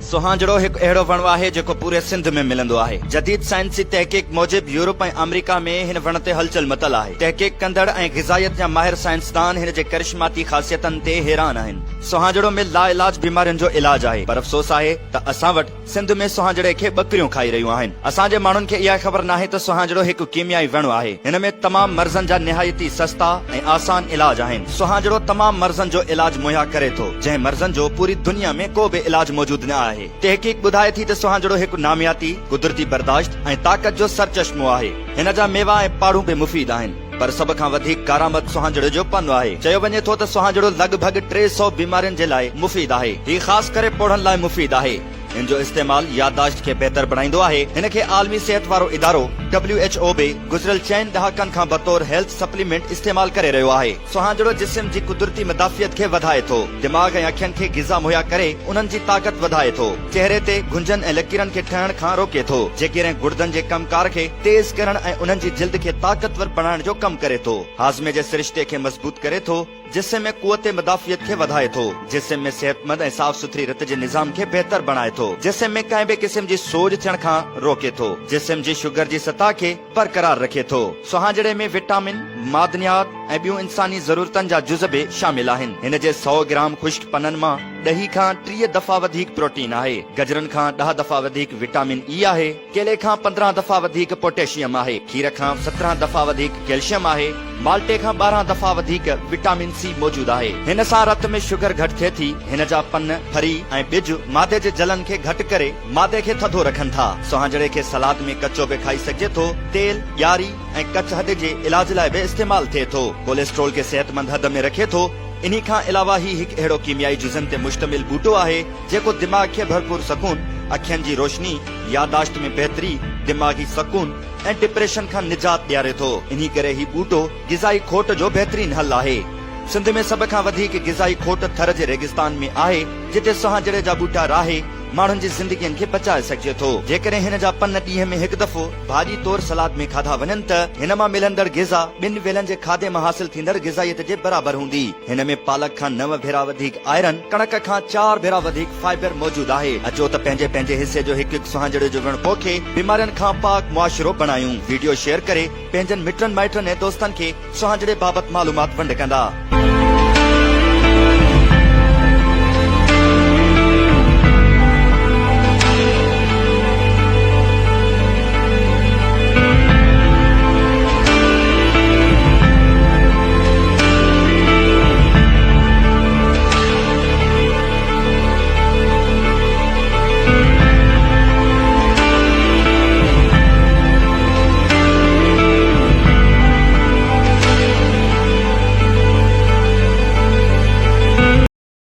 सुहांजड़ो एक अहिड़ो वण आहे जेको पूरे सिंध में मिलंदो आहे। जदीद साइंसी तहकीक मूजिब यूरोप ऐं अमेरिका में हिन वण ते हलचल मतल आहे। तहकीक कंदड़ ऐं ग़िज़ायत जा माहिर साइंसदान हिन जे करिश्माती ख़ासियतनि ते हैरान आहिनि। सुहांजड़ो में लाइलाज बीमारियुनि जो इलाज आहे, पर अफ़सोस आहे त असां वटि सिंध में सुहांजड़े खे बकरियूं खाई रहियूं आहिनि। असांजे माण्हुनि खे इहा ख़बर नाहे त सुहांजड़ो हिकु कीमियाई वण आहे। हिन में तमाम मर्ज़नि जा निहायती सस्ता ऐं आसान इलाज आहिनि। सुहांजड़ो तमाम मर्ज़नि जो इलाज मुहैया करे थो, जंहिं मर्ज़नि जो पूरी दुनिया में को बि इलाज मौजूद न आहे। तहकीक ॿुधाए थी त सुहांजड़ो हिकु नामियाती कुदरती बर्दाश्त ऐं ताक़त जो सरचश्मो आहे। हिन जा मेवा ऐं पाड़ू बि मुफ़ीद आहिनि, पर सभ खां वधीक कारआमद सुहांजड़े जो पन आहे। चयो वञे थो त सुहांजड़ो लॻभॻ 300 बीमारियुनि जे लाइ मुफ़ीद आहे। ही ख़ासि करे पोढ़नि लाइ मुफ़ीद आहे। इन जो इस्तेमाल याददाश्त खे बेहतर बणाईंदो आहे। हिन खे आलमी सिहत वारो इदारो WHO बि गुज़िरियल 4 ॾहाकनि खां बतौर हेल्थ सप्लीमेंट इस्तेमाल करे रहियो आहे। सुहांजड़ो जिस्म जी कुदरती मदाफ़ियत खे वधाए थो, दिमाग़ ऐं अखियुनि खे ग़िज़ा मुहैया करे उन्हनि जी ताक़त वधाए थो, चेहरे ते गुंजन ऐं लकीरनि खे ठहण खां रोके थो, जेकॾहिं गुर्दनि जे कमकार खे तेज़ करण ऐं उन्हनि जी जिल्द खे ताक़तवर बणाइण जो कमु करे थो। हाज़मे जे सिरिश्ते खे मज़बूत करे थो, जिस्म में कुवत मदाफ़ियत खे वधाए थो, जिस्म में सेहतमंद ऐं साफ़ सुथरी रत जे निज़ाम खे बेहतर बणाए थो, जिस्म में कंहिं बि क़िस्म जी सोज थियण खां रोके थो, जिस्म जी शुगर जी सतह खे बरक़रार रखे थो। सुहांजड़े में विटामिन, मादनियात ऐं ॿियूं इंसानी ज़रूरतनि जा जुज़ बि शामिल आहिनि। हिन जे 100 ग्राम खुश्क पननि मां ॾही खां 30 दफ़ा वधीक प्रोटीन आहे, गजरनि खां 10 दफ़ा वधीक विटामिन ई आहे, केले खां 15 दफ़ा वधीक पोटेशियम आहे, खीर खां 17 दफ़ा वधीक कैल्शियम आहे, माल्टे खां 12 दफ़ा वधीक विटामिन सी मौजूद आहे। हिन सां रत में शुगर घटि थिए थी। हिन जा पन, फरी ऐं बिज मादे जे जलन खे घटि करे मादे खे थधो रखनि था। सुहांजड़े खे सलाद में कचो बि खाई सघिजे थो। तेल, ॼारी ऐं कच हॾ जे इलाज लाइ बि इस्तेमाल थिए थो। कोलेस्ट्रोल खे सेहतमंद हद में रखे थो। इन्ही खां अलावा ही हिकु अहिड़ो कीमियाई जुज़नि ते मुश्तमिल बूटो आहे जेको दिमाग़ खे भरपूर सकून, अखियुनि जी रोशनी, याददाश्त में बेहतरी, दिमाग़ी सकून ऐं डिप्रेशन खां निजात ॾियारे थो। इन्ही करे ही बूटो ग़िज़ाई खोट जो बहितरीन हल आहे। सिंध में सभ खां वधीक ग़िज़ाई खोट थर जे रेगिस्तान में आहे, जिते सुहांजड़े जा बूटा राहे माण्हुनि जी ज़िंदगियुनि खे बचाए सघिजे थो। जेकॾहिं हिन जा पन ॾींहं में हिकु दफ़ो भाॼी तौर सलाद में खाधा वञनि त हिन मां मिलंदड़ ग़िज़ा 2 वेलनि जे खाधे मां हासिल थींदड़ ग़िज़ायत जे बराबरि हूंदी। हिन में पालक खां 9 भेरा वधीक आयरन, कणक खां 4 भेरा वधीक फाइबर मौजूद आहे। अचो त पंहिंजे हिसे जो हिकु सुहांजड़े जो वण पोखे बीमारियुनि खां पाक मुआशिरो बणायूं। वीडियो शेयर करे पंहिंजनि मिटनि माइटनि ऐं दोस्तनि खे सुहांजड़े बाबति मालूमात वंड कंदा।